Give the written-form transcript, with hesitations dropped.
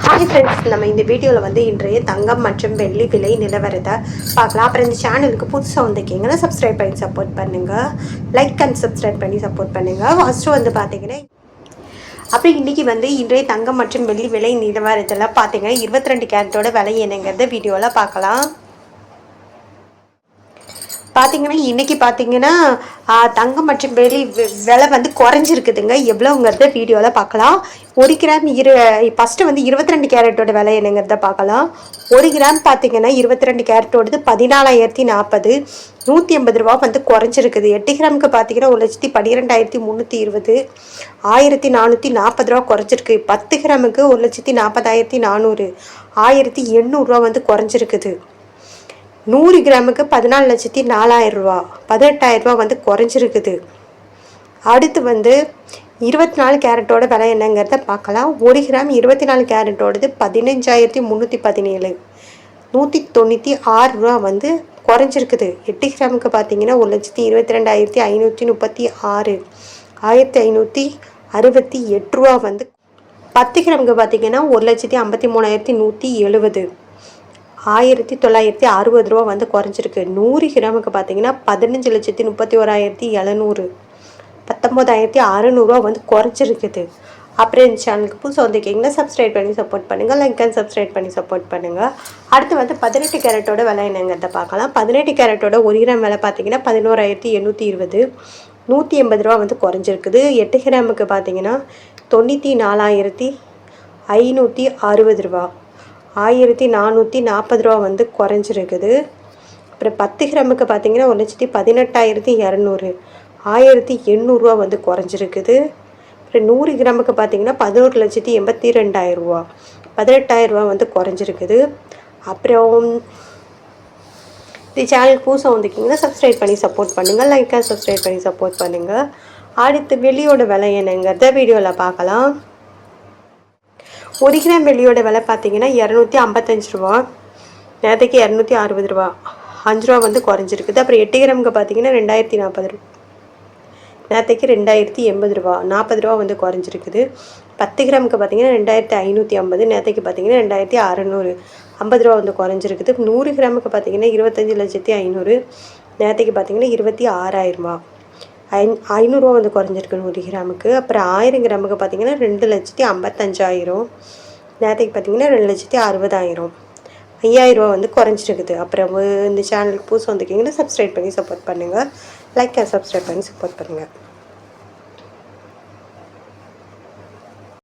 Hi friends, நம்ம இந்த வீடியோவில் வந்து இன்றைய தங்கம் மற்றும் வெள்ளி விலை நிலவரத்தை பார்க்கலாம். அப்புறம் இந்த சேனலுக்கு புதுசாக வந்திருக்கீங்கன்னா சப்ஸ்கிரைப் பண்ணி சப்போர்ட் பண்ணுங்கள், லைக் அண்ட் சப்ஸ்கிரைப் பண்ணி சப்போர்ட் பண்ணுங்கள். ஃபஸ்ட்டு வந்து பார்த்தீங்கன்னா அப்புறம் இன்றைக்கி வந்து இன்றைய தங்கம் மற்றும் வெள்ளி விலை நிலவரத்தில் பார்த்தீங்கன்னா 22 கேரட்டோட விலை என்னங்கிறத வீடியோவில் பார்க்கலாம். பார்த்தீங்கன்னா இன்றைக்கி பார்த்தீங்கன்னா தங்கம் மற்றும் வெள்ளி விலை வந்து குறைஞ்சிருக்குதுங்க. எவ்வளோங்கிறத வீடியோவில் பார்க்கலாம். 1 கிராம் ஃபஸ்ட்டு வந்து 22 கேரட்டோட விலை என்னங்கிறத பார்க்கலாம். 1 கிராம் பார்த்தீங்கன்னா 22 கேரட்டோடது 14,040, 180 ரூபா வந்து குறைஞ்சிருக்குது. 8 கிராமுக்கு பார்த்தீங்கன்னா 1,12,320, 1,440 ரூபா குறைஞ்சிருக்கு. 10 கிராமுக்கு 1,40,400, 1,800 வந்து குறைஞ்சிருக்குது. 100 கிராமுக்கு 14,04,000 ரூபா, 18,000 ரூபா வந்து குறைஞ்சிருக்குது. அடுத்து வந்து 24 கேரட்டோட விலை என்னங்கிறத பார்க்கலாம். 1 கிராம் 24 கேரட்டோடது 15,317, 196 ரூபா வந்து குறைஞ்சிருக்குது. 8 கிராமுக்கு பார்த்தீங்கன்னா 1,22,536, 1,568 ரூபா வந்து. 10 கிராமுக்கு பார்த்தீங்கன்னா 1,53,170, 1,960 ரூபா வந்து குறைஞ்சிருக்கு. 100 கிராமுக்கு பார்த்தீங்கன்னா 15,31,700, 19,600 வந்து குறைஞ்சிருக்குது. அப்புறம் இந்த சேனலுக்கு புதுசாக வந்திருக்கீங்கன்னா சப்ஸ்கிரைப் பண்ணி சப்போர்ட் பண்ணுங்கள், லைக் அண்ட் சப்ஸ்கிரைப் பண்ணி சப்போர்ட் பண்ணுங்கள். அடுத்து வந்து 18 கேரட்டோட விலை என்னங்கிறத பார்க்கலாம். 18 கேரட்டோட 1 கிராம் விலை பார்த்தீங்கன்னா 11,820, 180 ரூபா வந்து குறைஞ்சிருக்குது. 8 கிராமுக்கு பார்த்தீங்கன்னா 94,560 ரூபா, 1,440 ரூபா வந்து குறைஞ்சிருக்குது. அப்புறம் 10 கிராமுக்கு பார்த்தீங்கன்னா 1,18,200, 1,800 ரூபா வந்து குறைஞ்சிருக்குது. அப்புறம் 100 கிராமுக்கு பார்த்தீங்கன்னா 11,82,000 ரூபா, 18,000 ரூபா வந்து குறைஞ்சிருக்குது. அப்புறம் இந்த சேனலுக்கு புதுசாக வந்திருக்கீங்கன்னா சப்ஸ்கிரைப் பண்ணி சப்போர்ட் பண்ணுங்கள், லைக்காக சப்ஸ்கிரைப் பண்ணி சப்போர்ட் பண்ணுங்கள். அடுத்து வெள்ளியோட விலை என்னங்கிறத வீடியோவில் பார்க்கலாம். 1 கிராம் வெள்ளியோட விலை பார்த்தீங்கன்னா 255 ரூபா, நேற்றுக்கு 260 ரூபா, 5 ரூபா வந்து குறைஞ்சிருக்குது. அப்புறம் 8 கிராமுக்கு பார்த்தீங்கன்னா 2,040 ரூபா, நேற்றுக்கு 2,080 ரூபா, 40 ரூபா வந்து குறைஞ்சிருக்குது. 10 கிராமுக்கு பார்த்தீங்கன்னா 2,550, நேற்றுக்கு பார்த்தீங்கன்னா 2,600, 50 ரூபா வந்து குறைஞ்சிருக்குது. 100 கிராமுக்கு பார்த்தீங்கன்னா 25,500, நேற்றுக்கு பார்த்தீங்கன்னா 26,000 ரூபா, 500 வந்து குறைஞ்சிருக்கு 100 கிராமுக்கு. அப்புறம் 1000 கிராமுக்கு பார்த்தீங்கன்னா 2,55,000, நேற்றுக்கு பார்த்தீங்கன்னா 2,60,000, 5,000 ரூபா வந்து குறைஞ்சிருக்குது. அப்புறம் இந்த சேனலுக்கு புதுசு வந்திருக்கீங்கன்னா சப்ஸ்கிரைப் பண்ணி சப்போர்ட் பண்ணுங்கள், லைக் அண்ட் சப்ஸ்கிரைப் பண்ணி சப்போர்ட் பண்ணுங்கள்.